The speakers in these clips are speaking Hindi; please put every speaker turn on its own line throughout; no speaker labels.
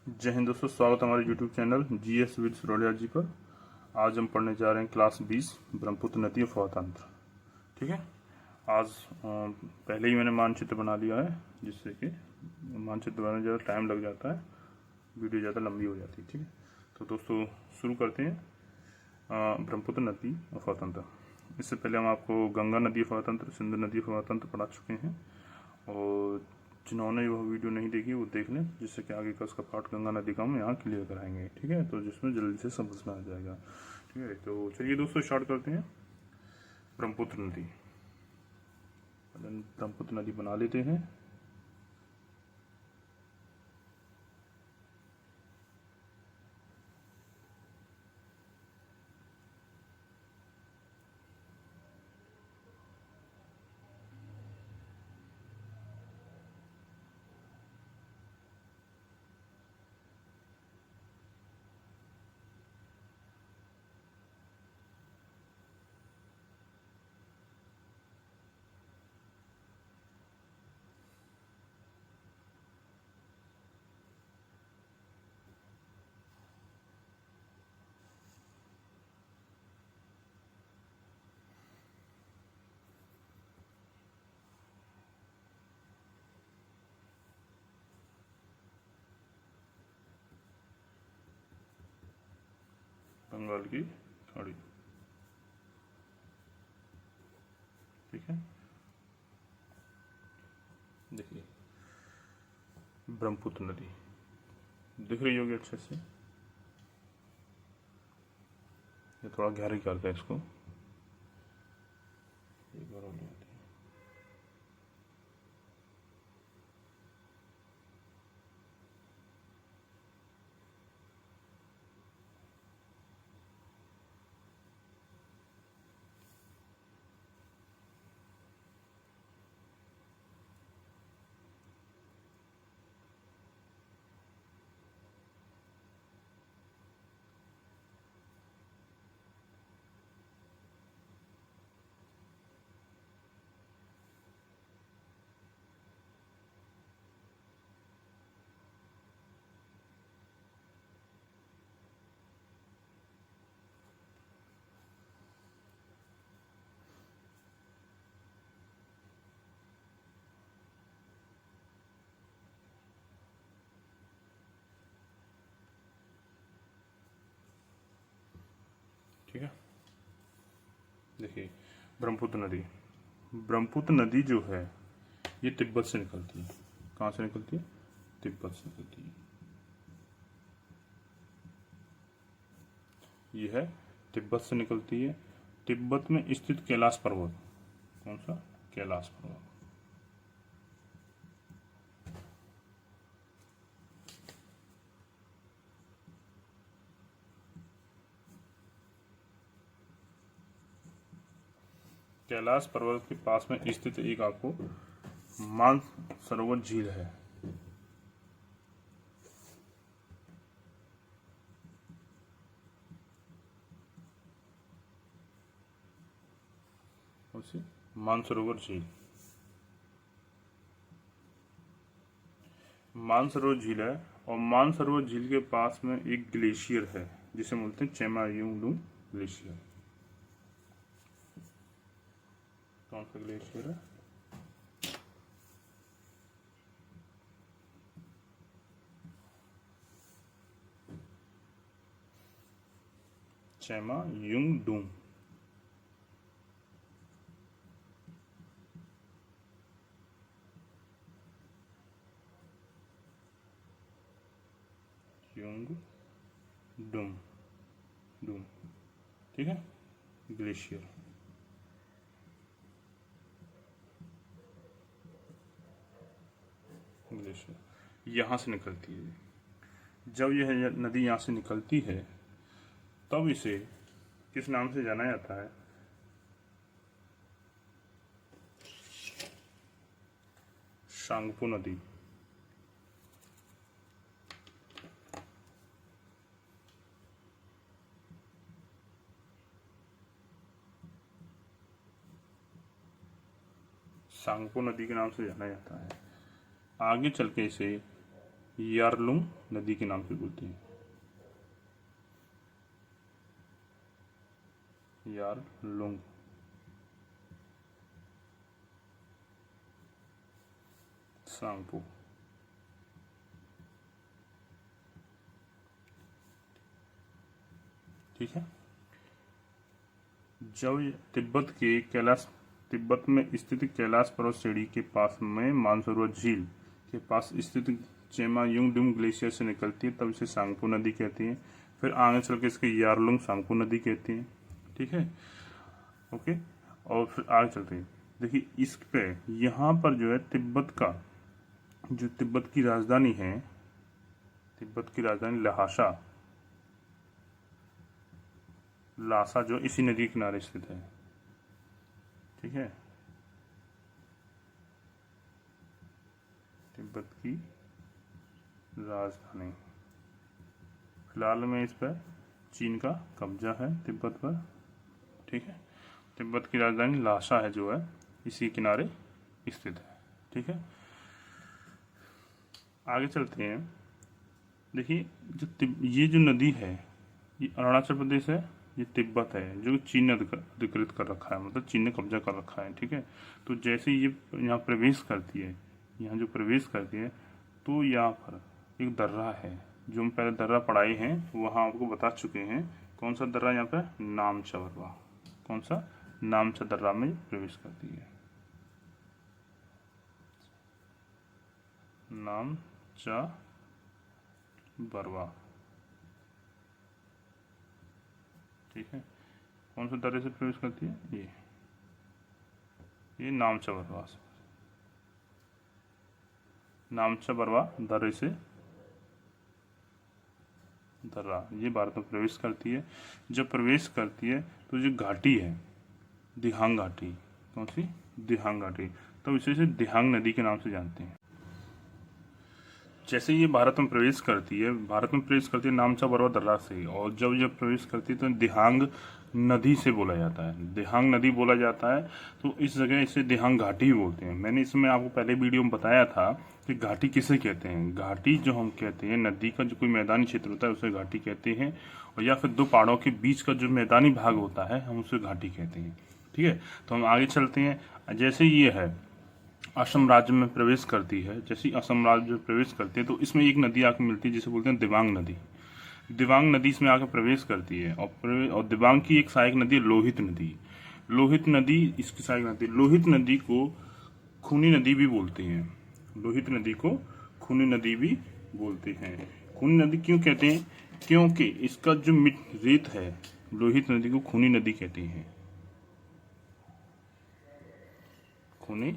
जय हिंद दोस्तों, स्वागत है हमारे YouTube चैनल GS विद सुरलिया जी पर। आज हम पढ़ने जा रहे हैं क्लास 20 ब्रह्मपुत्र नदी और फौतंत्र। ठीक है। आज पहले ही मैंने मानचित्र बना लिया है, जिससे कि मानचित्र बनाने ज़्यादा टाइम लग जाता है, वीडियो ज़्यादा लंबी हो जाती है। ठीक है, तो दोस्तों शुरू करते हैं ब्रह्मपुत्र नदी और फौतंत्र। इससे पहले हम आपको गंगा नदी फौतंत्र, सिंधु नदी फौतंत्र पढ़ा चुके हैं, और जिन्होंने वह वीडियो नहीं देखी वो देख लें, जिससे कि आगे का उसका पार्ट गंगा नदी का हम यहाँ क्लियर कराएंगे। ठीक है, तो जिसमें जल्दी से समझ में आ जाएगा। ठीक है, तो चलिए दोस्तों स्टार्ट करते हैं। ब्रह्मपुत्र नदी, ब्रह्मपुत्र नदी बना लेते हैं। बंगाल की खाड़ी। ठीक है, देखिए ब्रह्मपुत्र नदी दिख रही होगी अच्छे से। ये थोड़ा गहरी करते हैं इसको, एक बार और ले आते हैं। ठीक है, देखिए ब्रह्मपुत्र नदी जो है ये तिब्बत से निकलती है। कहाँ से निकलती है? तिब्बत से निकलती है। ये है तिब्बत से निकलती है। तिब्बत में स्थित कैलाश पर्वत, कौन सा? कैलाश पर्वत। कैलाश पर्वत के पास में स्थित एक आपको मानसरोवर झील है। उसी मानसरोवर झील, मानसरोवर झील है। और मानसरोवर झील के पास में एक ग्लेशियर है जिसे बोलते हैं चेमायुंगडुंग ग्लेशियर। कौन सा ग्लेशियर है? चेमायुंगडुंग। युंगडुंग डूम, ठीक है, ग्लेशियर। ग्लेशियर यहाँ से निकलती है। जब यह नदी यहाँ से निकलती है तब इसे किस नाम से जाना जाता है? सांगपो नदी। सांगपो नदी के नाम से जाना जाता है। आगे चल के इसे यारलुंग नदी के नाम से बोलते हैं। यारलुंग सांगपो। ठीक है। जब तिब्बत में स्थित कैलाश पर्वत श्रेणी के पास में मानसरोवर झील के पास स्थित चेमायुंगडुम ग्लेशियर से निकलती है, तब इसे सांगपो नदी कहती है। फिर आगे चल के इसके यारलुंग सांगपो नदी कहती है। ठीक है, ओके। और फिर आगे चलते हैं, देखिए इस पे यहाँ पर जो है तिब्बत की राजधानी है, तिब्बत की राजधानी लासा जो इसी नदी के किनारे स्थित है। ठीक है, तिब्बत की राजधानी, फिलहाल में इस पर चीन का कब्जा है तिब्बत पर। ठीक है, तिब्बत की राजधानी लासा है जो है इसी किनारे स्थित है। ठीक है, आगे चलते हैं। देखिए ये जो नदी है ये अरुणाचल प्रदेश है, ये तिब्बत है जो चीन ने अधिकृत कर रखा है, मतलब चीन ने कब्जा कर रखा है। ठीक है, तो जैसे ये यहाँ प्रवेश करती है, यहाँ जो प्रवेश करती है तो यहाँ पर एक दर्रा है, जो हम पहले दर्रा पढ़ाए हैं वहाँ आपको बता चुके हैं। कौन सा दर्रा यहाँ पे? नामचा बरवा। कौन सा? नामचा दर्रा में प्रवेश करती है, नामचा बरवा। ठीक है, कौन सा दर्रे से प्रवेश करती है? ये नामचा बरवा से, नामचा बरवा दर्रे से दर्रा ये भारत में प्रवेश करती है। जब प्रवेश करती है तो जो घाटी है दिहांग घाटी, कौन सी? दिहांग घाटी, तो इसे दिहांग नदी के नाम से जानते हैं। जैसे ये भारत में प्रवेश करती है नामचा बरवा दर्रा से, और जब प्रवेश करती है तो दिहांग नदी से बोला जाता है, दिहांग नदी बोला जाता है। तो इस जगह इसे दिहांग घाटी बोलते हैं। मैंने इसमें आपको पहले वीडियो में बताया था कि घाटी किसे कहते हैं। घाटी जो हम कहते हैं, नदी का जो कोई मैदानी क्षेत्र होता है उसे घाटी कहते हैं, और या फिर दो पहाड़ों के बीच का जो मैदानी भाग होता है हम उसे घाटी कहते हैं। ठीक है, तो हम आगे चलते हैं। जैसे ये है असम राज्य में प्रवेश करती है, जैसे असम राज्य में प्रवेश करती है तो इसमें एक नदी आके मिलती है जिसे बोलते हैं दिबांग नदी। दिबांग नदी इसमें आकर प्रवेश करती है, और दिबांग की एक सहायक नदी लोहित नदी। लोहित नदी इसकी सहायक नदी। लोहित नदी को खूनी नदी भी बोलते हैं, लोहित नदी को खूनी नदी भी बोलते हैं। खूनी नदी क्यों कहते हैं? क्योंकि इसका जो रेत है, लोहित नदी को खूनी नदी कहते हैं। खूनी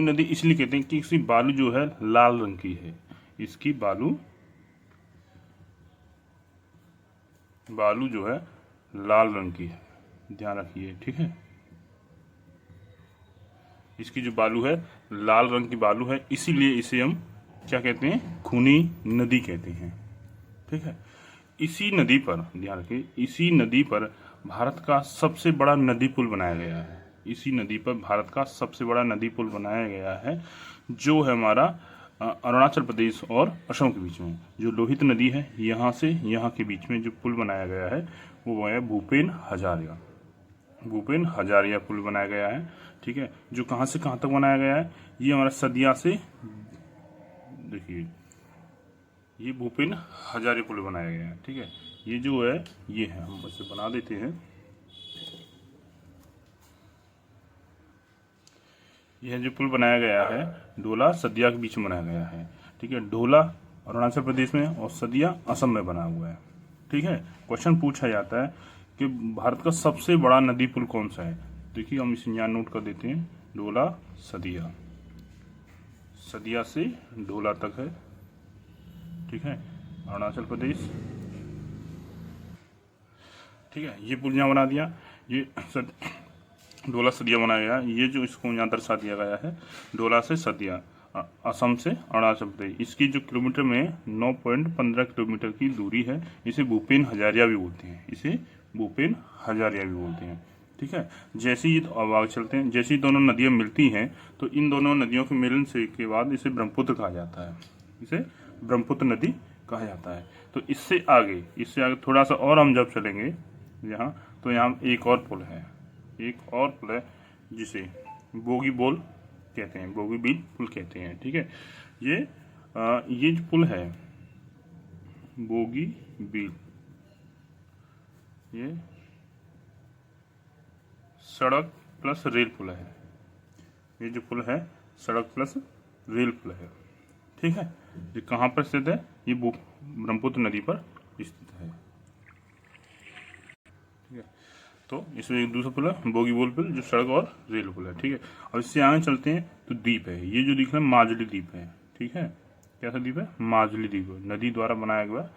नदी इसलिए कहते हैं कि इसकी बालू जो है लाल रंग की है, इसकी बालू जो है लाल रंग की है, ध्यान रखिए। ठीक है, इसकी जो बालू है लाल रंग की बालू है, इसीलिए इसे हम क्या कहते हैं? खूनी नदी कहते हैं। ठीक है, इसी नदी पर ध्यान रखिए, इसी नदी पर भारत का सबसे बड़ा नदी पुल बनाया गया है। इसी नदी पर भारत का सबसे बड़ा नदी पुल बनाया गया है, जो है हमारा अरुणाचल प्रदेश और असम के बीच में। जो लोहित नदी है यहाँ से यहाँ के बीच में जो पुल बनाया गया है वो है भूपेन हजारिया पुल बनाया गया है। ठीक है, जो कहाँ से कहाँ तक बनाया गया है? ये हमारा सदिया से, देखिए ये भूपेन हजारिया पुल बनाया गया है। ठीक है, ये जो है ये है, हम इसे बना देते हैं। यह जो पुल बनाया गया है ढोला सदिया के बीच में बनाया गया है। ठीक है, ढोला अरुणाचल प्रदेश में और सदिया असम में बना हुआ है। ठीक है, क्वेश्चन पूछा जाता है कि भारत का सबसे बड़ा नदी पुल कौन सा है? देखिए हम इसे यहाँ नोट कर देते हैं, ढोला सदिया, सदिया से ढोला तक है। ठीक है, अरुणाचल प्रदेश। ठीक है, ये पुल यहाँ बना दिया, ये ढोला सदिया बनाया गया। ये जो इसको यहाँ दर्शा दिया गया है ढोला से सदिया, असम से अरुणाचल प्रदेश। इसकी जो किलोमीटर में 9.15 किलोमीटर की दूरी है। इसे भूपेन हजारिया भी बोलते हैं, इसे भूपेन हजारिया भी बोलते हैं। ठीक है। जैसे ही अब आगे चलते हैं, जैसे ही दोनों नदियां मिलती हैं तो इन दोनों नदियों के मिलन से के बाद इसे ब्रह्मपुत्र कहा जाता है, इसे ब्रह्मपुत्र नदी कहा जाता है। तो इससे आगे थोड़ा सा और हम जब चलेंगे यहाँ, तो यहाँ एक और पुल है, जिसे बोगी बोल कहते हैं, बोगी बील पुल कहते हैं। ठीक है, ये जो पुल है बोगी बील, ये सड़क प्लस रेल पुल है। ये जो पुल है सड़क प्लस रेल पुल है। ठीक है, ये कहाँ पर स्थित है? ये ब्रह्मपुत्र नदी पर स्थित है। ठीक है, तो इसमें एक दूसरा पुल है बोगीबील पुल, जो सड़क और रेल पुल है। ठीक है, अब इससे आगे चलते हैं तो द्वीप है, ये जो दिख रहा है माजुली द्वीप है। ठीक है, कैसा द्वीप है? माजुली द्वीप है, नदी द्वारा बनाया गया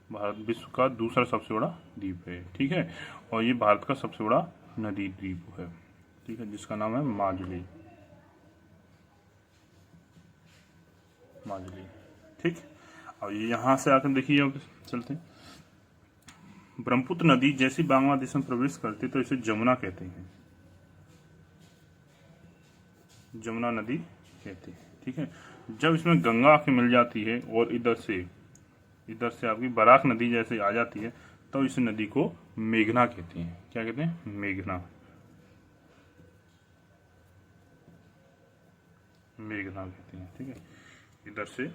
भारत विश्व का दूसरा सबसे बड़ा द्वीप है। ठीक है, और ये भारत का सबसे बड़ा नदी द्वीप है। ठीक है, जिसका नाम है माजुली। ठीक, और ये यहाँ से आकर देखिए, अब चलते हैं। ब्रह्मपुत्र नदी जैसी बांग्लादेश में प्रवेश करती तो इसे जमुना कहते हैं, जमुना नदी कहते हैं। ठीक है, जब इसमें गंगा आके मिल जाती है और इधर से आपकी बराक नदी जैसे आ जाती है, तो इस नदी को मेघना कहते हैं। क्या कहते हैं? मेघना, मेघना कहते हैं। ठीक है, इधर से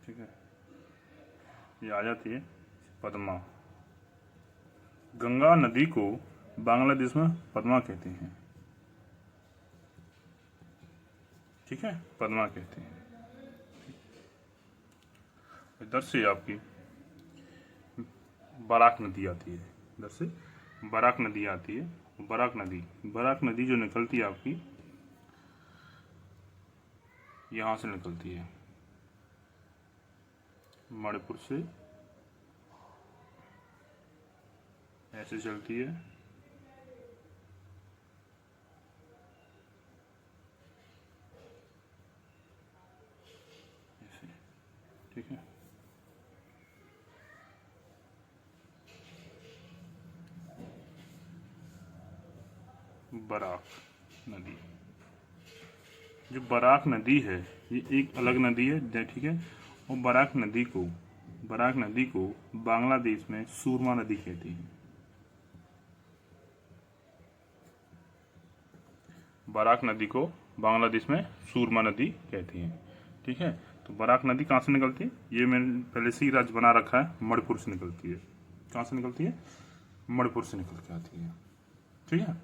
ठीक है, ये आ जाती है पद्मा। गंगा नदी को बांग्लादेश में पद्मा कहते हैं। ठीक है, पद्मा कहते हैं। इधर से आपकी बराक नदी आती है, इधर से बराक नदी आती है। बराक नदी जो निकलती है आपकी यहां से निकलती है, मणिपुर से ऐसे चलती है, ऐसे। ठीक है, बराक नदी, जो बराक नदी है ये एक अलग नदी है। ठीक है, और बराक नदी को बांग्लादेश में सूरमा नदी कहती है। बराक नदी को बांग्लादेश में सूरमा नदी कहती है। ठीक है, तो बराक नदी कहाँ से निकलती है? ये मैंने पहले से ही राज्य बना रखा है, मणिपुर से निकलती है। कहाँ से निकलती है? मणिपुर से निकल के आती है। ठीक है,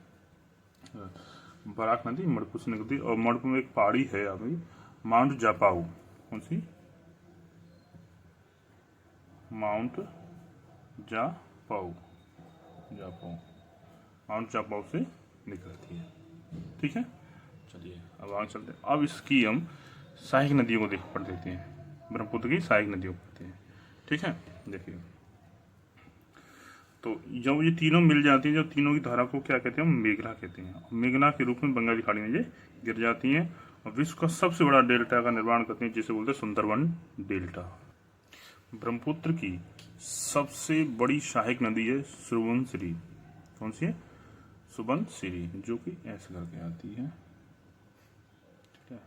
बराक नदी मणिपुर से निकलती है। और मणिपुर में एक पहाड़ी है अभी, माउंट जापाऊ। कौन सी? माउंट जापाऊ, माउंट जापाऊ से निकलती है। ठीक है, चलिए अब आगे चलते हैं। अब इसकी हम सहायक नदियों को पढ़ देते हैं, ब्रह्मपुत्र की सहायक नदियों को पढ़ते हैं। ठीक है, देखिए, तो जब ये तीनों मिल जाती हैं, जब तीनों की धारा को क्या कहते हैं? मेघना कहते हैं। मेघना के रूप में बंगाल की खाड़ी में ये गिर जाती हैं और विश्व का सबसे बड़ा डेल्टा का निर्माण करते हैं, जिसे बोलते हैं सुंदरबन डेल्टा। ब्रह्मपुत्र की सबसे बड़ी सहायक नदी है सुबनसिरी। कौन सी है? सुबनसिरी, जो कि ऐसे करके आती है। ठीक है,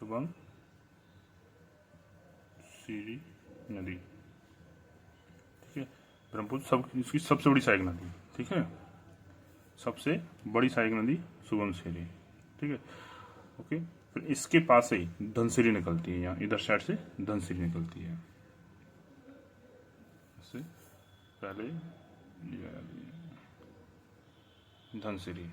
सुबनसिरी नदी। ठीक है, ब्रह्मपुत्र इसकी सबसे बड़ी सहायक नदी। ठीक है, सबसे बड़ी सहायक नदी सुबनसिरी। ठीक है, ओके। फिर इसके पास ही धनसिरी निकलती है, यहाँ इधर साइड से धनसिरी निकलती है। इससे पहले धनसिरी,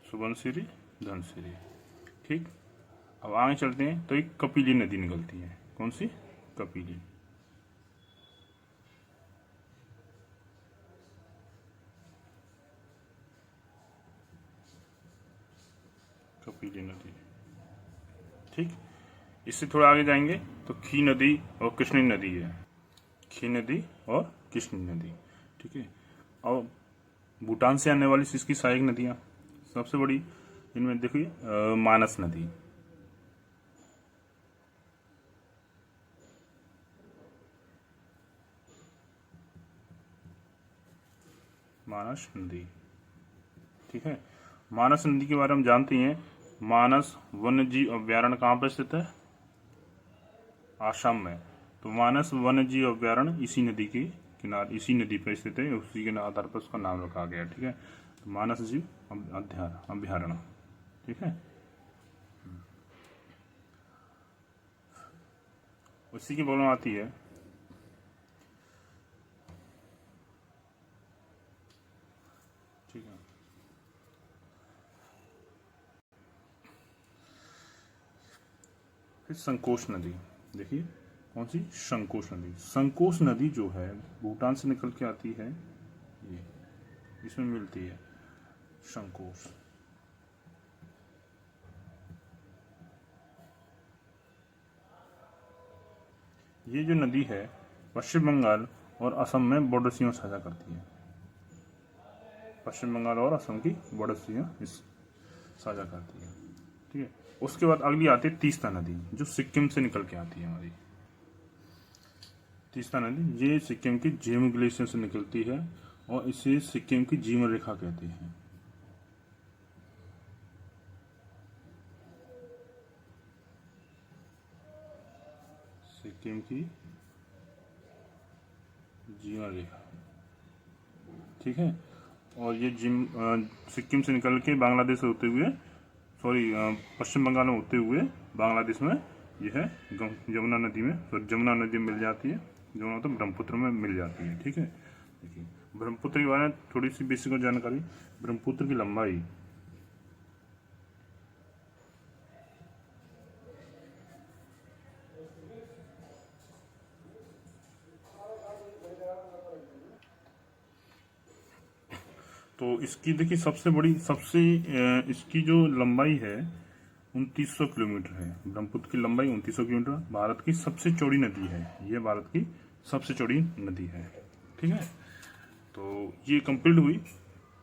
सुबनसिरी, धनसिरी। ठीक, अब आगे चलते हैं तो एक कपिली नदी निकलती है। कौन सी? कपिली। कपिली नदी, ठीक, इससे थोड़ा आगे जाएंगे तो खी नदी और कृष्णी नदी है, खी नदी और कृष्णी नदी। ठीक है, और भूटान से आने वाली इसकी सहायक नदियां, सबसे बड़ी इनमें देखिए मानस नदी, मानस नदी। ठीक है, मानस नदी के बारे में जानते हैं। मानस वन्य जीव अभ्यारण्य कहाँ पर स्थित है? आसाम में। तो मानस वन्य जीव अभ्यारण्य इसी नदी के किनारे, इसी नदी पर स्थित है, उसी के आधार पर उसका नाम रखा गया। ठीक है, तो मानस जीव अभ्यारण्य। ठीक है, उसी की प्रॉब्लम आती है। ठीक है, फिर संकोश नदी, देखिए कौन सी? संकोश नदी। संकोश नदी जो है भूटान से निकल के आती है, ये इसमें मिलती है संकोश। ये जो नदी है पश्चिम बंगाल और असम में बॉर्डर सीमा साझा करती है। पश्चिम बंगाल और असम की बॉर्डर सीमा इस साझा करती है। ठीक है, उसके बाद अगली आती है तीस्ता नदी, जो सिक्किम से निकल के आती है हमारी। तीस्ता नदी ये सिक्किम की झेम ग्लेशियर से निकलती है और इसे सिक्किम की जीवन रेखा कहते हैं। सिक्किम की जीवन रेखा। ठीक है, और ये सिक्किम से निकल के बांग्लादेश होते हुए, पश्चिम बंगाल में होते हुए बांग्लादेश में यह यमुना नदी में, जमुना नदी में मिल जाती है। जमुना तो ब्रह्मपुत्र में मिल जाती है। ठीक है, देखिए ब्रह्मपुत्र के बारे में थोड़ी सी बेसिक जानकारी। ब्रह्मपुत्र की लंबाई तो इसकी देखिए इसकी जो लंबाई है 2900 किलोमीटर है। ब्रह्मपुत्र की लंबाई 2900 किलोमीटर, भारत की सबसे चौड़ी नदी है। ये भारत की सबसे चौड़ी नदी है। ठीक है, तो ये कंप्लीट हुई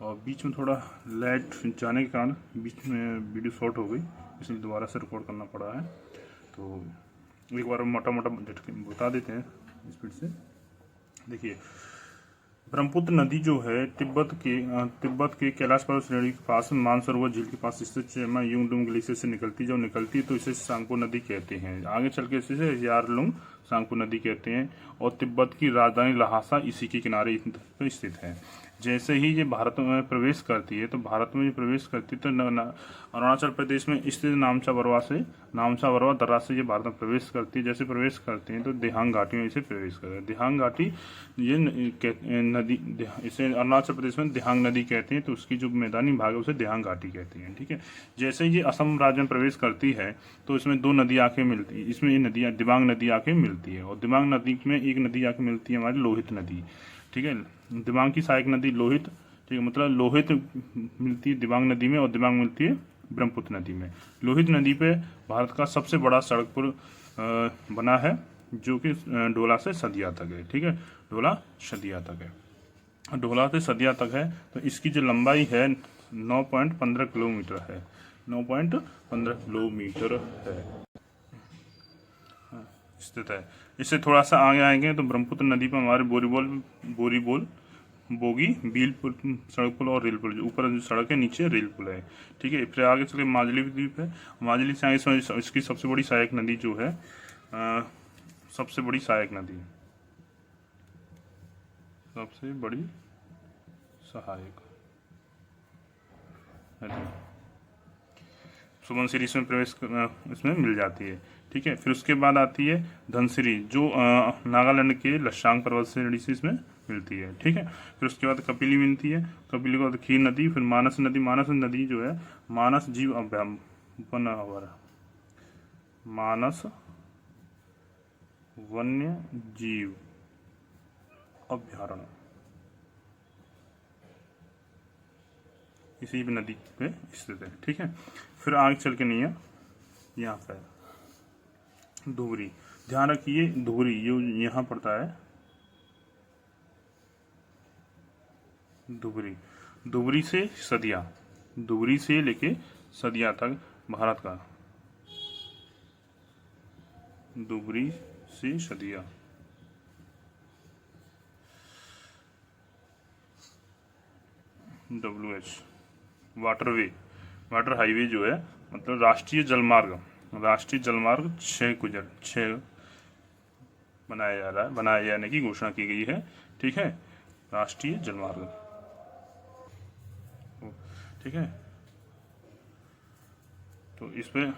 और बीच में थोड़ा लाइट जाने के कारण बीच में वीडियो शॉर्ट हो गई, इसलिए दोबारा से रिकॉर्ड करना पड़ा है। तो एक बार मोटा मोटा बता देते हैं स्पीड से। देखिए ब्रह्मपुत्र नदी जो है तिब्बत के कैलाश पर्वत श्रेणी के पास मानसरोवर झील के पास स्थित चेमा युंगडुंग ग्लेशियर से निकलती है तो इसे सांको नदी कहते हैं। आगे चल के इसे यारलुंग सांको नदी कहते हैं। और तिब्बत की राजधानी लहासा इसी के किनारे पर स्थित है। जैसे ही ये भारत में प्रवेश करती है तो अरुणाचल प्रदेश में स्थित नामचा बरवा दर्रा से ये भारत में प्रवेश करती है। जैसे प्रवेश करते हैं तो देहांग घाटी में इसे प्रवेश करते हैं। देहांग घाटी ये नदी, इसे अरुणाचल प्रदेश में देहांग नदी कहते हैं, तो उसकी जो मैदानी भाग है उसे देहांग घाटी कहते हैं। ठीक है, जैसे ये असम राज्य में प्रवेश करती है तो इसमें दो नदी आके मिलती है। इसमें ये नदियाँ दिबांग नदी आके मिलती है और दिबांग नदी में एक नदी आके मिलती है हमारी लोहित नदी। ठीक है, दिबांग की सहायक नदी लोहित, ठीक है, मतलब लोहित मिलती है दिबांग नदी में और दिबांग मिलती है ब्रह्मपुत्र नदी में। लोहित नदी पे भारत का सबसे बड़ा सड़क पुल बना है जो कि डोला से सदिया तक है। ठीक है, डोला सदिया तक है, डोला से सदिया तक है। तो इसकी जो लंबाई है 9.15 किलोमीटर है, 9.15 किलोमीटर है स्थित है। इससे थोड़ा सा आगे आएंगे तो ब्रह्मपुत्र नदी पर हमारे बोगी बील पुल, सड़क पुल और रेल पुल, जो ऊपर जो सड़क है नीचे रेल पुल है। ठीक है, फिर आगे चले माजुली द्वीप है। माजुली से आगे इसकी सबसे बड़ी सहायक नदी जो है सबसे बड़ी सहायक नदी सुबनसिरी इसमें इसमें मिल जाती है। ठीक है, फिर उसके बाद आती है धनसिरी जो नागालैंड के लशांग पर्वत श्रेणी से इसमें मिलती है। ठीक है, फिर उसके बाद कपिली मिलती है, कपिली के बाद खीर नदी, फिर मानस नदी जो है मानस वन्य जीव अभ्यारण्य इसी नदी पे स्थित है। ठीक है, फिर आगे चल के नहीं है यहाँ पे धुबरी, ध्यान रखिए धुबरी ये यहाँ पड़ता है, धुबरी, धुबरी से सदिया, धुबरी से लेके सदिया तक भारत का, धुबरी से सदिया। WH वाटरवे, वाटर हाईवे जो है मतलब राष्ट्रीय जलमार्ग, राष्ट्रीय जलमार्ग 6 बनाया जा रहा है, बनाए जाने की घोषणा की गई है। ठीक है, राष्ट्रीय जलमार्ग, ठीक है। तो इसमें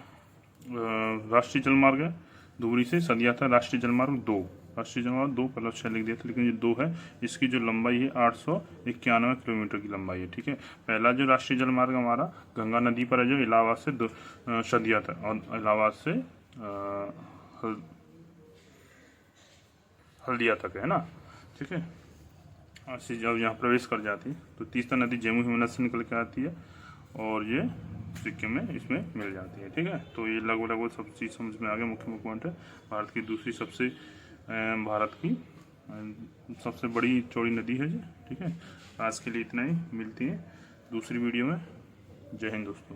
राष्ट्रीय जलमार्ग है धुबरी से सदिया था, राष्ट्रीय जलमार्ग 2, राष्ट्रीय जलमार्ग 2 पहले 6 लिख दिया था लेकिन ये 2 है। इसकी जो लंबाई है 891 किलोमीटर की लंबाई है। ठीक है, पहला जो राष्ट्रीय जलमार्ग हमारा गंगा नदी पर है जो इलाहाबाद से सदिया तक और इलाहाबाद से हल्दिया तक है ना। ठीक है, ऐसे जब यहाँ प्रवेश कर जाती है तो तीस्ता नदी जम्मू हिमनद से निकल के आती है और ये सिक्किम में इसमें मिल जाती है। ठीक है, तो ये लगभग सब चीज़ समझ में आ गया। मुख्य पॉइंट है भारत की दूसरी सबसे भारत की सबसे बड़ी चौड़ी नदी है जी। ठीक है, आज के लिए इतना ही, मिलती है दूसरी वीडियो में। जय हिंद दोस्तों।